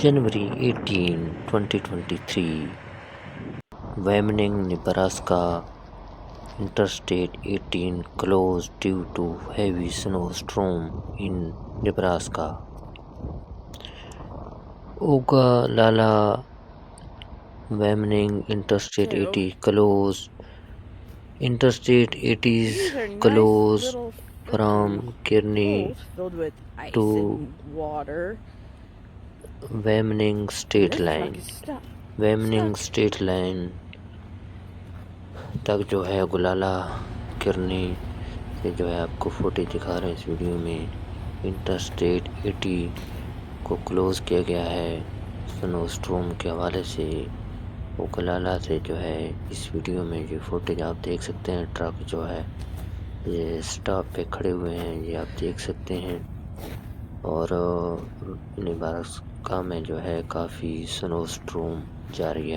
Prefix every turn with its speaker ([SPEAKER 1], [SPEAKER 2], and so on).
[SPEAKER 1] January 18, 2023, Wyoming, Nebraska, interstate 18 closed due to heavy snowstorm in Nebraska. Ogallala, Wyoming, interstate 80 closed. Interstate 80 is closed from Kearney
[SPEAKER 2] filled with ice
[SPEAKER 1] to
[SPEAKER 2] and water.
[SPEAKER 1] Wyoming state
[SPEAKER 2] This
[SPEAKER 1] line.
[SPEAKER 2] fucking stuff.
[SPEAKER 1] Wyoming state line तक जो है गुलाला किरनी से जो है आपको footage दिखा रहे हैं इस वीडियो में। इंटरस्टेट 80 को क्लोज़ किया गया है स्नोस्टॉर्म के हवाले से। वो गुलाला से जो है इस वीडियो में जो फुटेज आप देख सकते हैं, ट्रक जो है ये स्टॉप पे खड़े हुए हैं, ये आप देख सकते हैं। और नेब्रास्का में जो है काफ़ी स्नोस्टॉर्म जारी है।